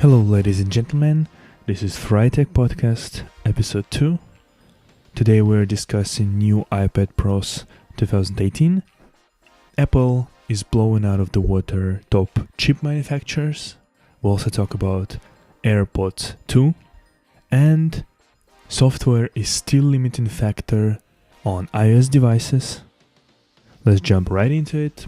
Hello ladies and gentlemen, this is Frytech podcast episode 2. Today we're discussing new iPad Pros 2018. Apple is blowing out of the water top chip manufacturers. We'll also talk about AirPods 2. And software is still limiting factor on iOS devices. Let's jump right into it.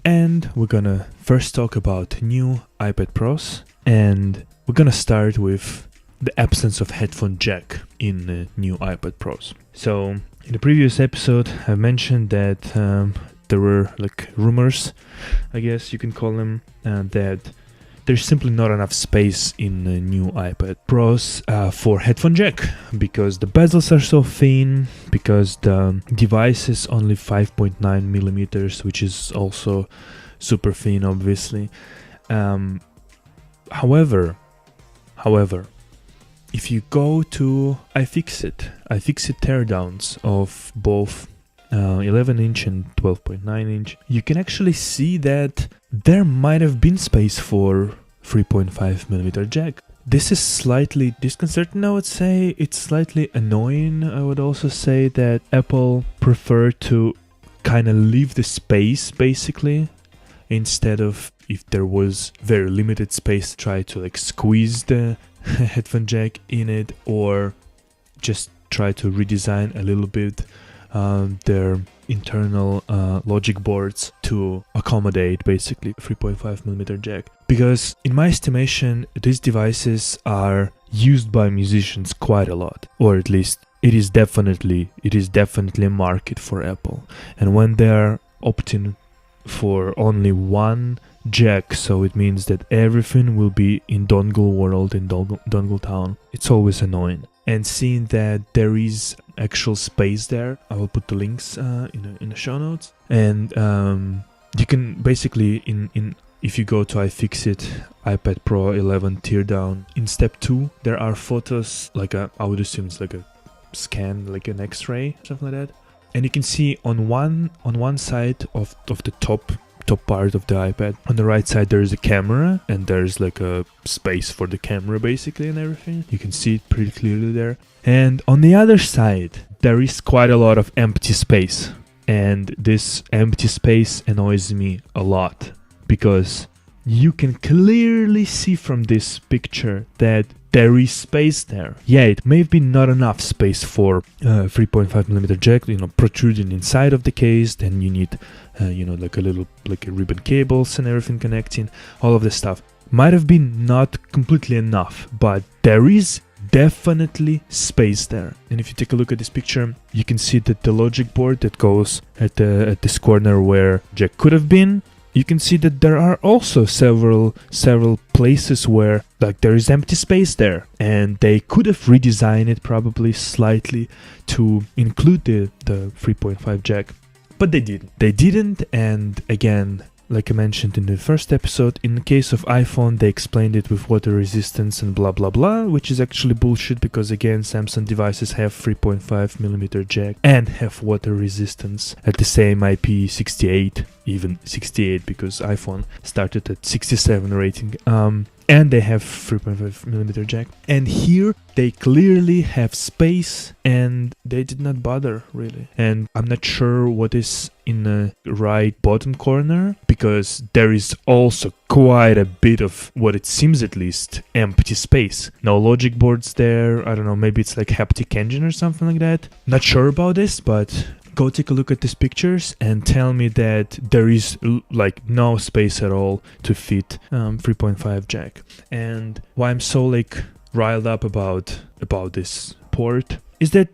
And we're gonna first talk about new iPad Pros. And we're gonna start with the absence of headphone jack in new iPad Pros. So in the previous episode, I mentioned that there were rumors, I guess you can call them, that there's simply not enough space in new iPad Pros for headphone jack because the bezels are so thin, because the device is only 5.9 millimeters, which is also super thin, obviously. However, if you go to iFixit teardowns of both 11-inch and 12.9-inch, you can actually see that there might have been space for 3.5mm jack. This is slightly disconcerting, I would say. It's slightly annoying. I would also say that Apple preferred to kind of leave the space, basically, instead of, if there was very limited space, try to squeeze the headphone jack in it, or just try to redesign a little bit their internal logic boards to accommodate basically 3.5mm jack. Because in my estimation, these devices are used by musicians quite a lot, or at least it is definitely a market for Apple. And when they are opting for only one jack, so it means that everything will be in dongle world, in dongle town, it's always annoying. And seeing that there is actual space there, I will put the links in the show notes. And you can basically, if you go to iFixit iPad Pro 11 teardown, in step 2 there are photos, I would assume it's like a scan, like an X-ray, something like that. And you can see on one side of the top part of the iPad, on the right side there is a camera, and there's a space for the camera basically and everything. You can see it pretty clearly there. And on the other side there is quite a lot of empty space, and this empty space annoys me a lot because you can clearly see from this picture that there is space there. Yeah, it may be not enough space for 3.5mm jack, protruding inside of the case. Then you need, a ribbon cables and everything connecting. All of this stuff might have been not completely enough, but there is definitely space there. And if you take a look at this picture, you can see that the logic board that goes at this corner where jack could have been. You can see that there are also several places where there is empty space there, and they could have redesigned it probably slightly to include the 3.5 jack, but they didn't. And again, like I mentioned in the first episode, in the case of iPhone, they explained it with water resistance and blah blah blah, which is actually bullshit, because again, Samsung devices have 3.5mm jack and have water resistance at the same IP68, even 68, because iPhone started at 67 rating. And they have 3.5mm jack. And here they clearly have space, and they did not bother really. And I'm not sure what is in the right bottom corner, because there is also quite a bit of, what it seems at least, empty space. No logic boards there. I don't know, maybe it's haptic engine or something like that. Not sure about this, but go take a look at these pictures and tell me that there is no space at all to fit 3.5 jack. And why I'm so riled up about this port is that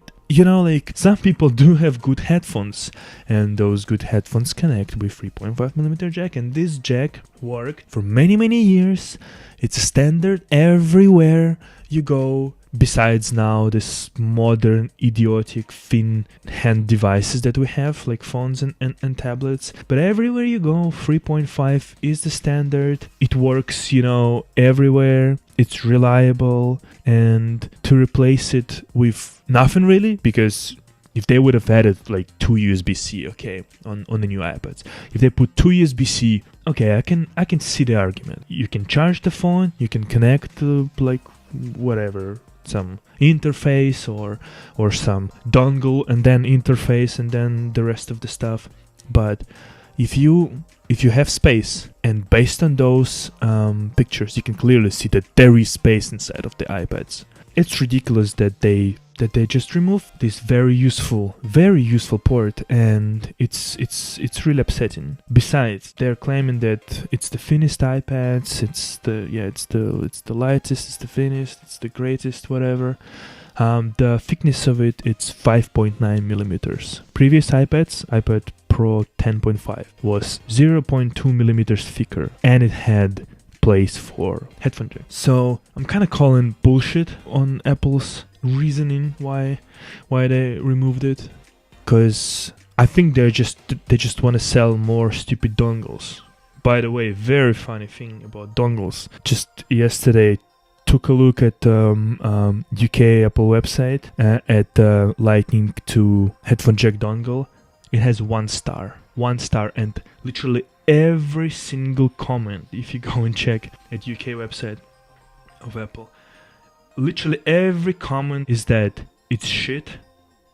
some people do have good headphones, and those good headphones connect with 3.5mm jack, and this jack worked for many years. It's a standard everywhere you go, besides now this modern idiotic thin hand devices that we have, like phones and tablets. But everywhere you go, 3.5 is the standard. It works everywhere. It's reliable. And to replace it with nothing really, because if they would have added like 2 USB-C, okay, on the new iPads, if they put 2 USB-C, okay, I can see the argument. You can charge the phone, you can connect to like whatever, some interface or some dongle and then interface and then the rest of the stuff. But if you have space, and based on those pictures, you can clearly see that there is space inside of the iPads. It's ridiculous that they just removed this very useful port, and it's really upsetting. Besides, they're claiming that it's the thinnest iPads, it's the lightest, it's the thinnest, it's the greatest, whatever. The thickness of it's 5.9 millimeters. Previous iPad Pro 10.5 was 0.2 millimeters thicker, and it had place for headphone jack. So I'm kind of calling bullshit on Apple's reasoning why they removed it, because I think they just want to sell more stupid dongles. By the way, very funny thing about dongles. Just yesterday, took a look at UK Apple website at the Lightning to headphone jack dongle. It has 1 star, and literally every single comment, if you go and check at UK website of Apple, literally every comment is that it's shit,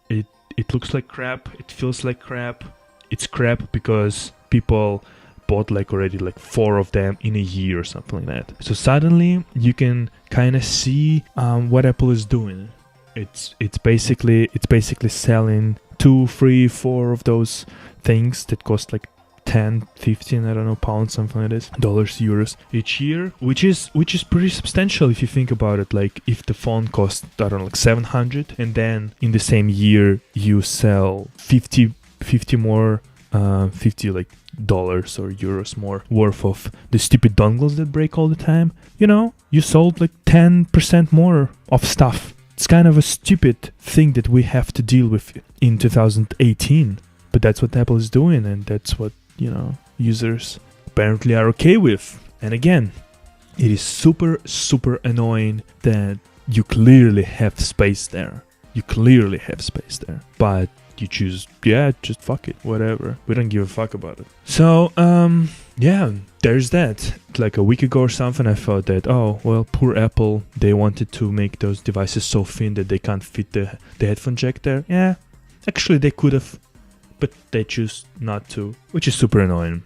it looks like crap, it feels like crap, it's crap because people bought like already like 4 of them in a year or something like that. So suddenly you can kind of see what Apple is doing. It's basically selling 2, 3, 4 of those things that cost like 10, 15, I don't know, pounds, something like this, dollars, euros each year, which is pretty substantial if you think about it. Like if the phone costs, I don't know, like 700, and then in the same year you sell 50 more, 50 like dollars or euros more worth of the stupid dongles that break all the time, you know, you sold like 10% more of stuff. It's kind of a stupid thing that we have to deal with in 2018, but that's what Apple is doing, and that's what, you know, users apparently are okay with. And again, it is super annoying that you clearly have space there. But you choose, just fuck it, whatever. We don't give a fuck about it. So, there's that. Like a week ago or something, I thought that, oh, well, poor Apple, they wanted to make those devices so thin that they can't fit the headphone jack there. Yeah, actually they could have, but they choose not to, which is super annoying.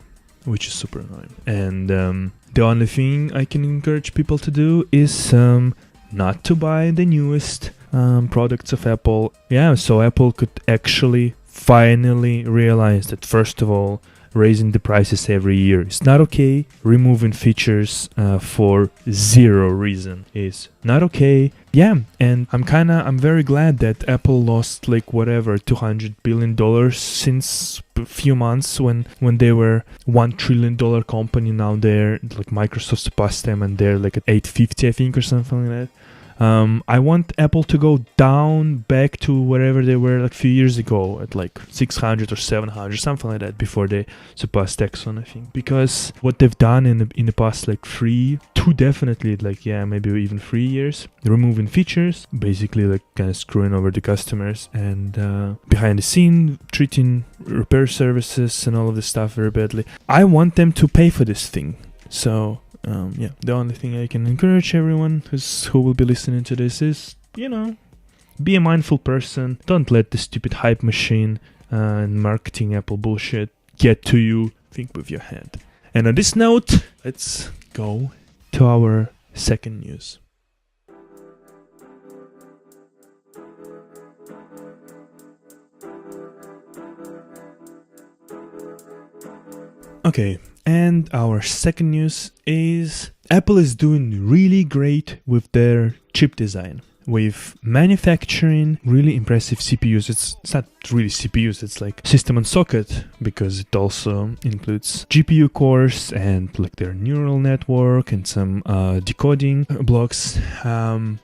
And the only thing I can encourage people to do is not to buy the newest products of Apple. Yeah, so Apple could actually finally realize that, first of all, raising the prices every year is not okay. Removing features for zero reason is not okay. Yeah, and I'm very glad that Apple lost like whatever $200 billion since a few months when they were $1 trillion company. Now they're like Microsoft surpassed them and they're like at 850, I think, or something like that. I want Apple to go down back to wherever they were like a few years ago at like 600 or 700, something like that, before they surpassed Exxon, I think. Because what they've done in the past like 2 definitely, like maybe even 3 years, removing features, basically like kind of screwing over the customers, and behind the scene treating repair services and all of this stuff very badly. I want them to pay for this thing. So the only thing I can encourage everyone who will be listening to this is, be a mindful person. Don't let the stupid hype machine and marketing Apple bullshit get to you. Think with your head. And on this note, let's go to our second news. Okay, and our second news is Apple is doing really great with their chip design, with manufacturing really impressive CPUs. It's not really CPUs, it's like system on socket, because it also includes GPU cores and like their neural network and some decoding blocks.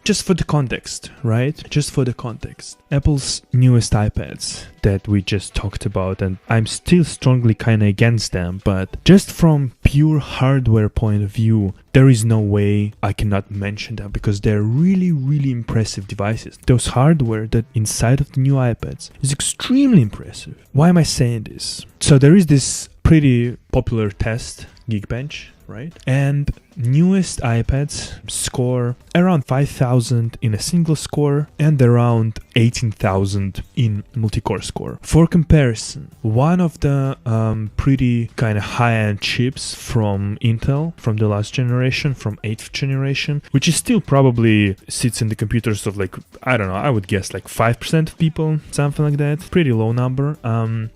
Just for the context, right? Just for the context. Apple's newest iPads that we just talked about, and I'm still strongly kind of against them, but just from pure hardware point of view, there is no way I cannot mention them because they're really, really impressive devices. Those hardware that inside of the new iPads is extremely impressive. Why am I saying this? So there is this pretty popular test, Geekbench, right? And newest iPads score around 5,000 in a single score and around 18,000 in multi-core score. For comparison, one of the pretty kind of high-end chips from Intel from the last generation, from 8th generation, which is still probably sits in the computers of like, I don't know, I would guess like 5% of people, something like that. Pretty low number.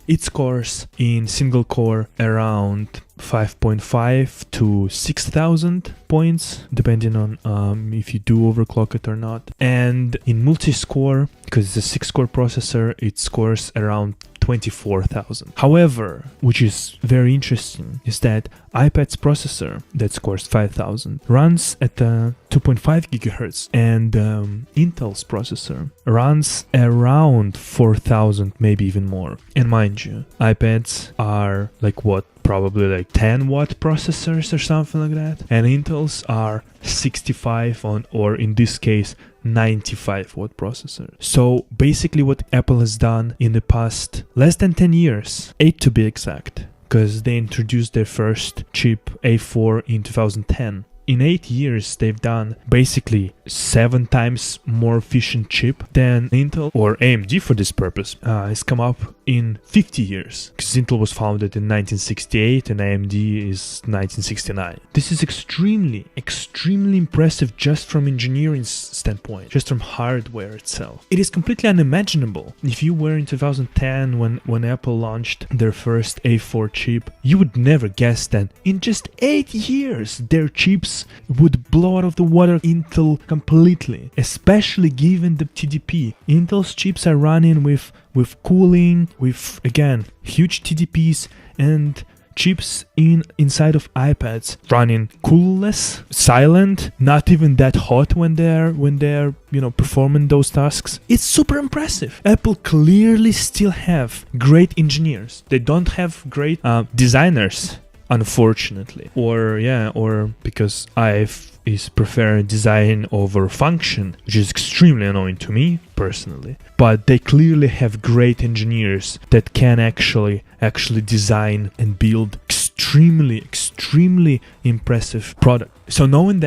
It scores in single core around 5.5 to 6,000 points, depending on if you do overclock it or not. And in multi-score, because it's a 6-core processor, it scores around 24,000. However, which is very interesting, is that iPad's processor that scores 5,000 runs at 2.5 gigahertz, and Intel's processor runs around 4,000, maybe even more. And mind you, iPads are like what? Probably like 10 watt processors or something like that, and Intel's are 65 on, or in this case 95 watt processor. So basically what Apple has done in the past less than 10 years, 8 to be exact, because they introduced their first chip A4 in 2010. In 8 years, they've done basically 7 times more efficient chip than Intel or AMD for this purpose has come up in 50 years. Because Intel was founded in 1968 and AMD is 1969. This is extremely, extremely impressive just from engineering standpoint, just from hardware itself. It is completely unimaginable. If you were in 2010 when Apple launched their first A4 chip, you would never guess that in just 8 years their chips would blow out of the water Intel completely, especially given the TDP. Intel's chips are running with cooling, with again huge TDPs, and chips inside of iPads running coolless, silent, not even that hot when they're performing those tasks. It's super impressive. Apple clearly still have great engineers. They don't have great designers, unfortunately, or because I prefer design over function, which is extremely annoying to me personally. But they clearly have great engineers that can actually design and build extremely impressive product. So knowing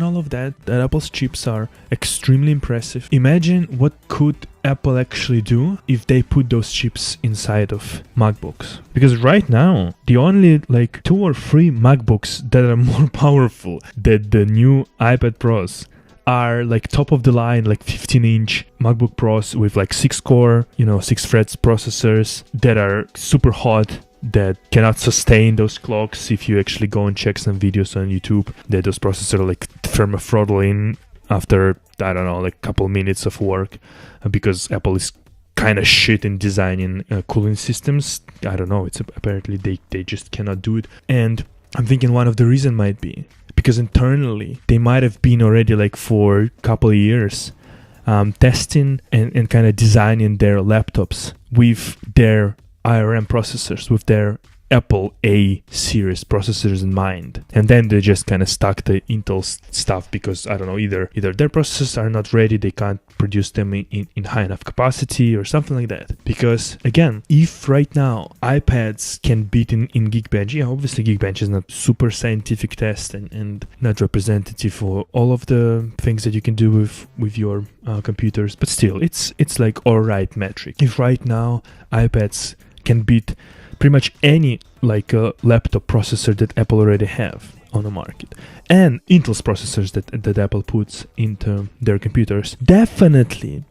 all of that Apple's chips are extremely impressive, imagine what could Apple actually do if they put those chips inside of MacBooks. Because right now, the only like 2 or 3 MacBooks that are more powerful than the new iPad Pros are like top of the line, like 15-inch MacBook Pros with like 6-core, 6 threads processors that are super hot, that cannot sustain those clocks. If you actually go and check some videos on YouTube, that those processors are like thermothrottling after, I don't know, like a couple minutes of work, because Apple is kind of shit in designing cooling systems. I don't know, it's apparently they just cannot do it. And I'm thinking one of the reasons might be because internally they might have been already like for a couple of years testing and kind of designing their laptops with their ARM processors, with their Apple A series processors in mind, and then they just kind of stuck the Intel stuff because I don't know, either their processors are not ready, they can't produce them in high enough capacity or something like that. Because again, if right now iPads can beat in Geekbench, obviously Geekbench is not super scientific test and not representative for all of the things that you can do with your computers, but still it's like alright metric. If right now iPads can beat pretty much any like laptop processor that Apple already have on the market, and Intel's processors that Apple puts into their computers, definitely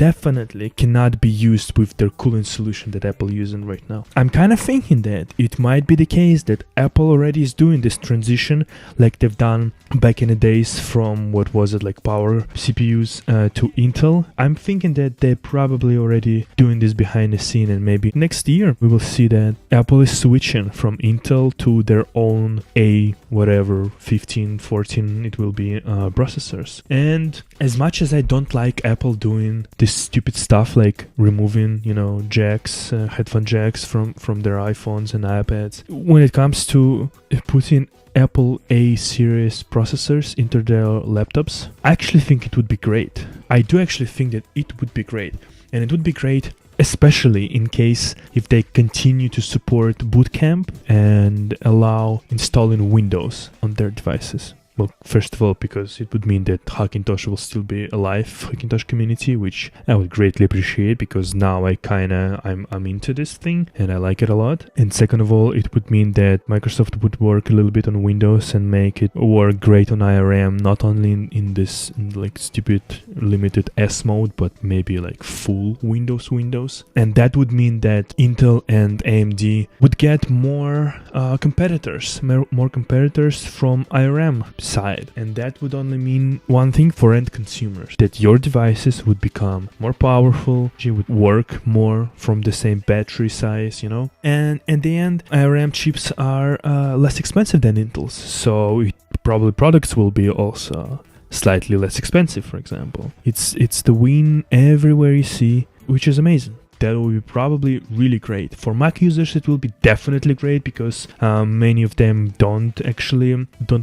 cannot be used with their cooling solution that Apple using right now. I'm kind of thinking that it might be the case that Apple already is doing this transition like they've done back in the days from what was it, like power CPUs to Intel. I'm thinking that they're probably already doing this behind the scene, and maybe next year we will see that Apple is switching from Intel to their own A whatever 15, 14 it will be processors. And as much as I don't like Apple doing this stupid stuff like removing, jacks, headphone jacks from their iPhones and iPads, when it comes to putting Apple A series processors into their laptops, I actually think it would be great. I do actually think that it would be great. And it would be great especially in case if they continue to support Boot Camp and allow installing Windows on their devices. Well, first of all, because it would mean that Hackintosh will still be alive, Hackintosh community, which I would greatly appreciate because now I'm into this thing and I like it a lot. And second of all, it would mean that Microsoft would work a little bit on Windows and make it work great on IRM, not only in this like stupid limited S mode, but maybe like full Windows. And that would mean that Intel and AMD would get more competitors from IRM side, and that would only mean one thing for end consumers, that your devices would become more powerful, you would work more from the same battery size, and in the end IRM chips are less expensive than Intel's, so probably products will be also slightly less expensive. For example, it's the win everywhere you see, which is amazing. That will be probably really great. For Mac users, it will be definitely great because many of them don't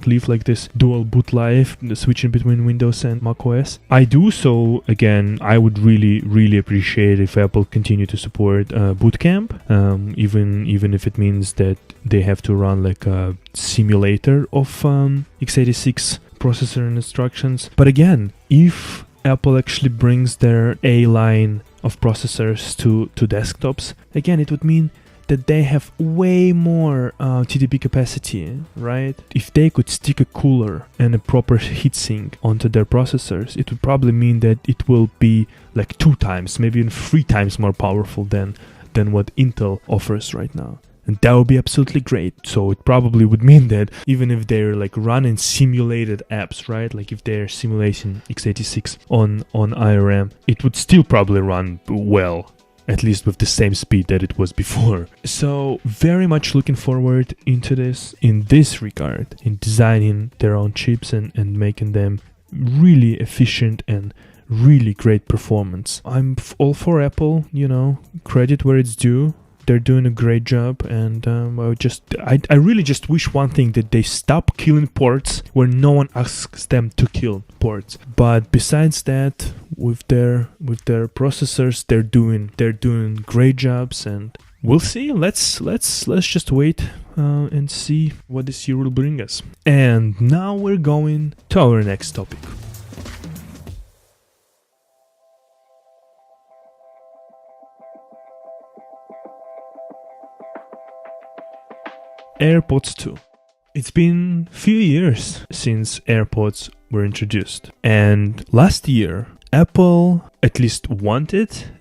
live like this dual boot life, switching between Windows and Mac OS. I do, so again, I would really appreciate if Apple continue to support Boot Camp, even if it means that they have to run like a simulator of x86 processor and instructions. But again, if Apple actually brings their A line of processors to desktops, again, it would mean that they have way more TDP capacity, right? If they could stick a cooler and a proper heatsink onto their processors, it would probably mean that it will be like 2 times, maybe even 3 times more powerful than what Intel offers right now. And that would be absolutely great. So it probably would mean that even if they're like running simulated apps, right? Like if they're simulating x86 on IRM, it would still probably run well, at least with the same speed that it was before. So very much looking forward into this in this regard, in designing their own chips and making them really efficient and really great performance. I'm all for Apple, credit where it's due. They're doing a great job, and I really just wish one thing, that they stop killing ports where no one asks them to kill ports. But besides that, with their processors, they're doing great jobs, and we'll see. Let's just wait and see what this year will bring us. And now we're going to our next topic. AirPods 2. It's been a few years since AirPods were introduced, and last year Apple at least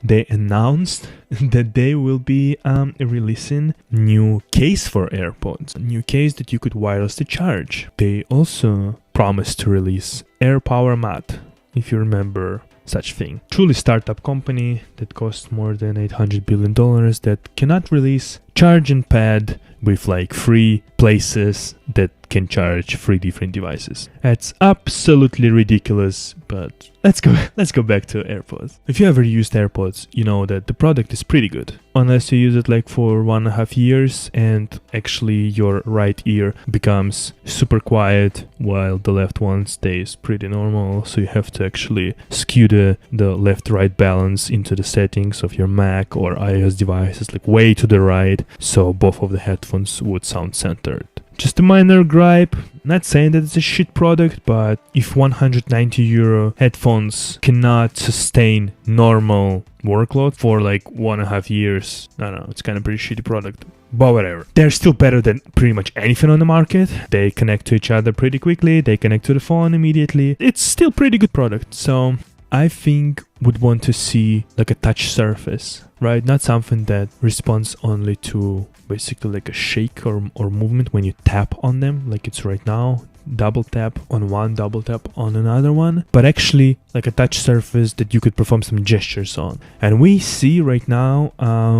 they announced that they will be releasing new case for AirPods, a new case that you could wirelessly charge. They also promised to release AirPower Mat, if you remember such thing. Truly startup company that costs more than $800 billion that cannot release charging pad with like 3 places that can charge 3 different devices. That's absolutely ridiculous, but let's go back to AirPods. If you ever used AirPods, you know that the product is pretty good. Unless you use it like for 1.5 years and actually your right ear becomes super quiet while the left one stays pretty normal, so you have to actually skew the left-right balance into the settings of your Mac or iOS devices like way to the right, so both of the headphones would sound centered. Just a minor gripe, not saying that it's a shit product, but if €190 headphones cannot sustain normal workload for like 1.5 years, I don't know, it's kind of pretty shitty product. But whatever. They're still better than pretty much anything on the market. They connect to each other pretty quickly, they connect to the phone immediately. It's still pretty good product, so I think would want to see like a touch surface, right? Not something that responds only to basically like a shake or movement when you tap on them like it's right now. double tap on one, double tap on another one, but actually like a touch surface that you could perform some gestures on. And we see right now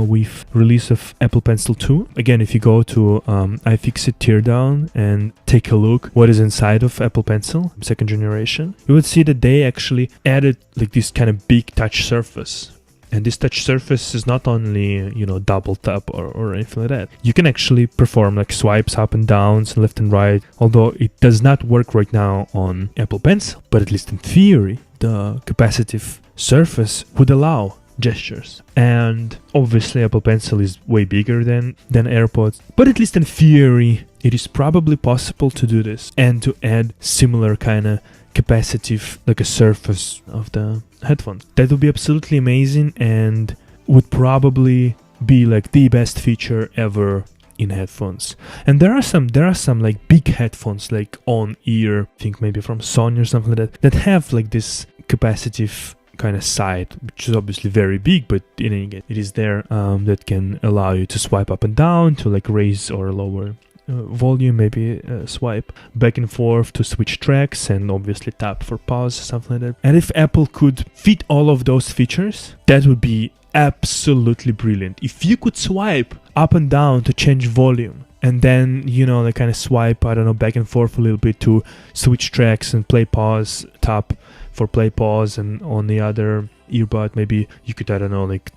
with release of Apple Pencil 2, again, if you go to iFixit teardown and take a look what is inside of Apple Pencil second generation, you would see that they actually added like this kind of big touch surface. And this touch surface is not only, double tap or anything like that. You can actually perform like swipes up and downs, left and right, although it does not work right now on Apple Pencil. But at least in theory, the capacitive surface would allow gestures. And obviously Apple Pencil is way bigger than AirPods. But at least in theory, it is probably possible to do this and to add similar kind of capacitive, like a surface of the headphones. That would be absolutely amazing and would probably be like the best feature ever in headphones. And there are some like big headphones like on ear, I think maybe from Sony or something like that have like this capacitive kind of side, which is obviously very big, but in any case, it is there that can allow you to swipe up and down, to like raise or lower volume, maybe swipe back and forth to switch tracks, and obviously tap for pause, something like that. And if Apple could fit all of those features, that would be absolutely brilliant. If you could swipe up and down to change volume, and then, like kind of swipe, I don't know, back and forth a little bit to switch tracks and play pause, tap for play pause, and on the other earbud maybe you could, I don't know, like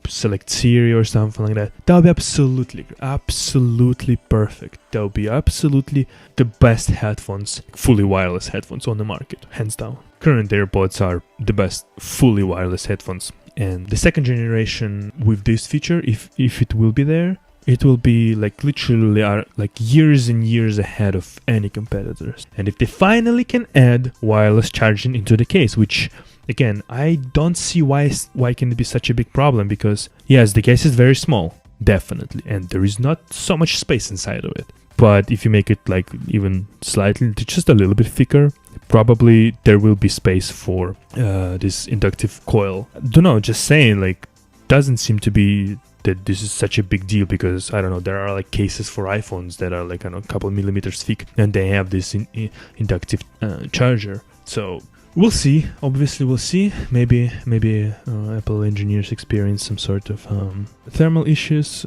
select Siri or something like that. That would be absolutely perfect. That would be absolutely the best headphones, fully wireless headphones on the market, hands down. Current AirPods are the best fully wireless headphones, and the second generation with this feature, if it will be there, it will be like literally are like years and years ahead of any competitors. And if they finally can add wireless charging into the case, which again, I don't see why can it be such a big problem, because yes, the case is very small, definitely, and there is not so much space inside of it. But if you make it like even slightly, just a little bit thicker, probably there will be space for this inductive coil. Don't know, just saying, like, doesn't seem to be that this is such a big deal, because I don't know, there are like cases for iPhones that are like, I don't know, a couple millimeters thick, and they have this inductive charger. So we'll see. Obviously, we'll see. Maybe Apple engineers experience some sort of thermal issues.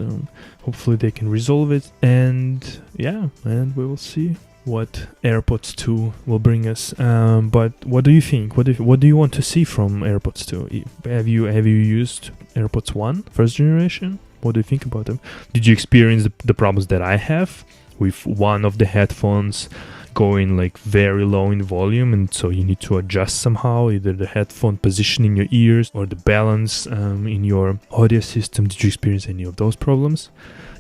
Hopefully, they can resolve it. And yeah, and we will see what AirPods 2 will bring us. But what do you think? What do you want to see from AirPods 2? Have you used AirPods 1 first generation? What do you think about them? Did you experience the problems that I have with one of the headphones going like very low in volume, and so you need to adjust somehow either the headphone position in your ears or the balance in your audio system? Did you experience any of those problems?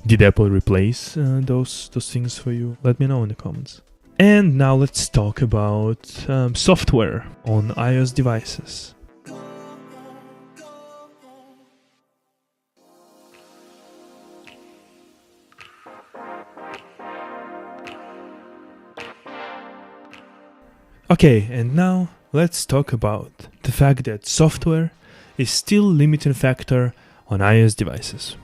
Did Apple replace those things for you? Let me know in the comments. And now let's talk about software on iOS devices. Okay, and now let's talk about the fact that software is still a limiting factor on iOS devices.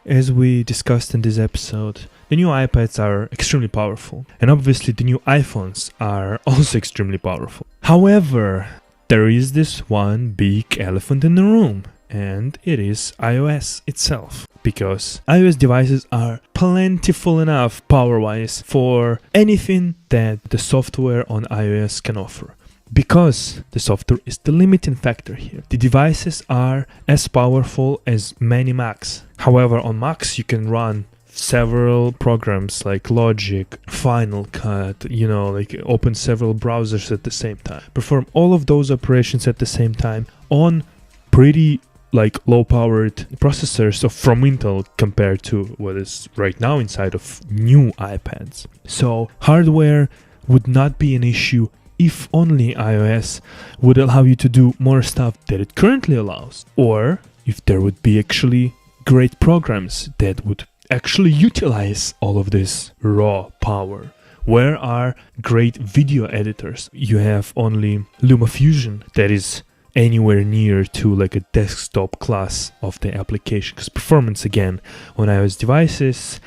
As we discussed in this episode, the new iPads are extremely powerful, and obviously the new iPhones are also extremely powerful. However, there is this one big elephant in the room, and it is iOS itself. Because iOS devices are plentiful enough power-wise for anything that the software on iOS can offer. Because the software is the limiting factor here. The devices are as powerful as many Macs. However, on Macs you can run several programs like Logic, Final Cut, like open several browsers at the same time. Perform all of those operations at the same time on pretty like low-powered processors from Intel compared to what is right now inside of new iPads. So hardware would not be an issue if only iOS would allow you to do more stuff that it currently allows, or if there would be actually great programs that would actually utilize all of this raw power. Where are great video editors? You have only LumaFusion that is anywhere near to like a desktop class of the application, because performance again on iOS devices,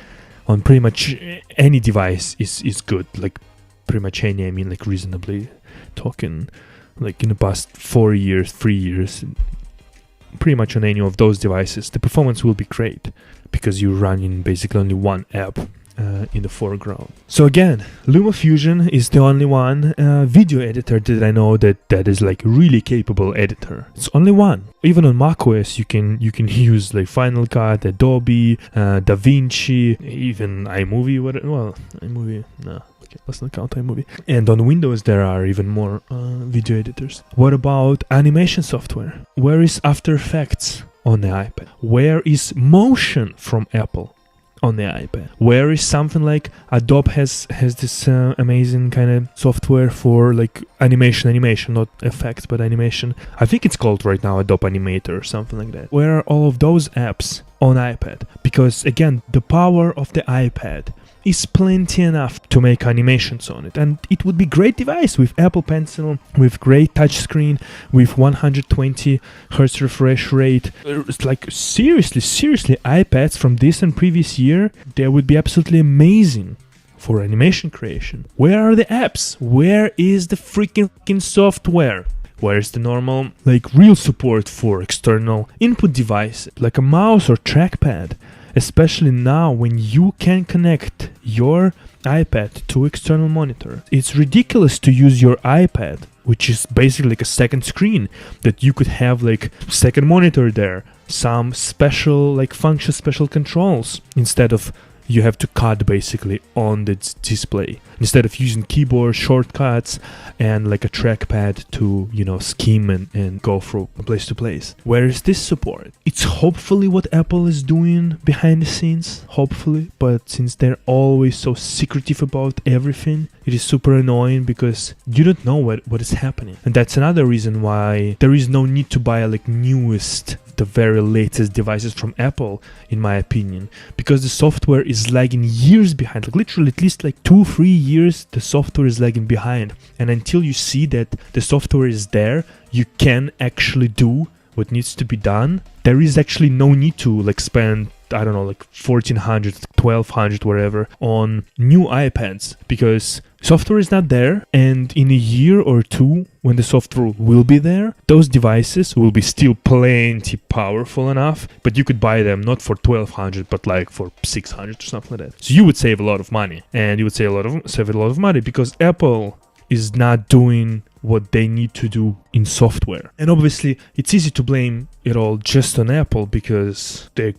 on pretty much any device is good. Like pretty much any, I mean like reasonably talking, like in the past 4 years, 3 years, pretty much on any of those devices, the performance will be great because you're running basically only one app in the foreground. So again, LumaFusion is the only one video editor that I know that is like really capable editor. It's only one. Even on macOS, you can use like Final Cut, Adobe, DaVinci, even iMovie. iMovie, no. Okay, let's not count iMovie. And on Windows, there are even more video editors. What about animation software? Where is After Effects on the iPad? Where is Motion from Apple on the iPad? Where is something like Adobe has this amazing kind of software for like animation, not effects, but animation. I think it's called right now Adobe Animator or something like that. Where are all of those apps on iPad? Because again, the power of the iPad is plenty enough to make animations on it, and it would be great device with Apple Pencil, with great touchscreen, with 120 Hz refresh rate. It's like seriously iPads from this and previous year, they would be absolutely amazing for animation creation. Where are the apps? Where is the freaking software? Where is the normal like real support for external input devices like a mouse or trackpad? Especially now when you can connect your iPad to external monitor. It's ridiculous to use your iPad, which is basically like a second screen, that you could have like second monitor there, some special like function, special controls, instead of you have to cut basically on the display, instead of using keyboard shortcuts and like a trackpad to, you know, skim and go from place to place. Where is this support? It's hopefully what Apple is doing behind the scenes, hopefully, but since they're always so secretive about everything, it is super annoying because you don't know what is happening. And that's another reason why there is no need to buy like newest, the very latest devices from Apple, in my opinion, because the software is lagging years behind, like literally at least like 2-3 years the software is lagging behind. And until you see that the software is there, you can actually do what needs to be done. There is actually no need to like spend, I don't know, like $1,400, $1,200, whatever, on new iPads, because software is not there, and in a year or two, when the software will be there, those devices will be still plenty powerful enough, but you could buy them not for $1,200, but like for $600 or something like that. So you would save a lot of money, and you would save a lot of money because Apple is not doing what they need to do in software. And obviously it's easy to blame it all just on Apple because they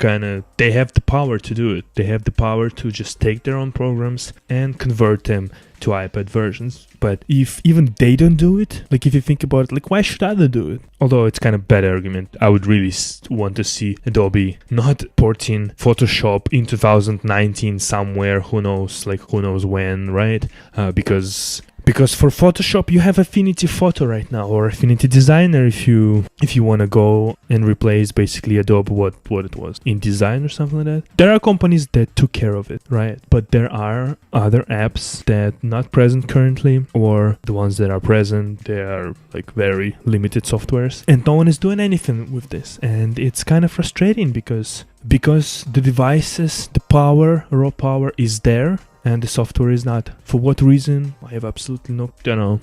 have the power to do it. They have the power to just take their own programs and convert them to iPad versions. But if even they don't do it, like if you think about it, like why should others do it? Although it's kind of bad argument. I would really want to see Adobe not porting Photoshop in 2019 somewhere, who knows when, right? Because for Photoshop you have Affinity Photo right now, or Affinity Designer if you want to go and replace basically Adobe what it was in Design or something like that. There are companies that took care of it, right? But there are other apps that not present currently, or the ones that are present, they are like very limited softwares, and no one is doing anything with this. And it's kind of frustrating because the devices, the raw power is there, and the software is not. For what reason? I have absolutely don't know.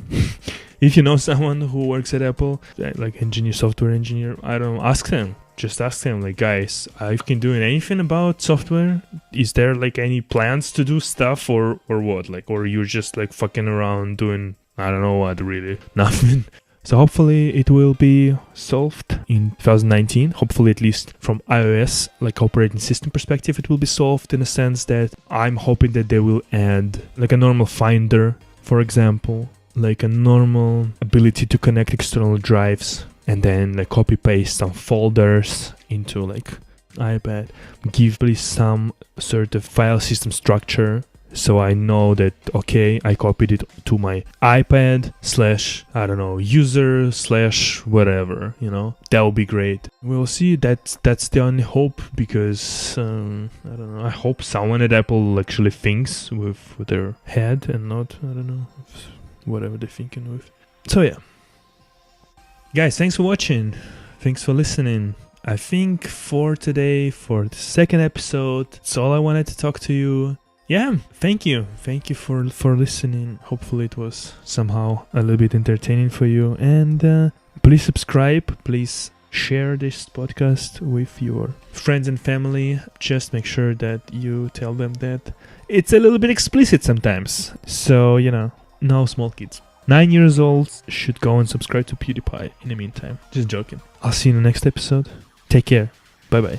If you know someone who works at Apple, like software engineer, I don't know, ask them. Just ask them, like, guys, I can do anything about software? Is there like any plans to do stuff or what? Like, or you're just like fucking around doing, I don't know what, really, nothing. So hopefully it will be solved in 2019. Hopefully, at least from iOS, like operating system perspective, it will be solved in a sense that I'm hoping that they will add like a normal Finder, for example, like a normal ability to connect external drives and then like copy paste some folders into like iPad. Give please some sort of file system structure, so I know that, okay, I copied it to my iPad / I don't know, user / whatever, you know, that would be great. We'll see. That's the only hope, because I don't know, I hope someone at Apple actually thinks with their head and not, I don't know, whatever they're thinking with. So yeah, guys, thanks for watching, thanks for listening. I think for today, for the second episode, that's all I wanted to talk to you. yeah, thank you for listening. Hopefully it was somehow a little bit entertaining for you, and please subscribe, please share this podcast with your friends and family. Just make sure that you tell them that it's a little bit explicit sometimes, so no small kids. 9 years old should go and subscribe to PewDiePie in the meantime. Just joking. I'll see you in the next episode. Take care. Bye bye.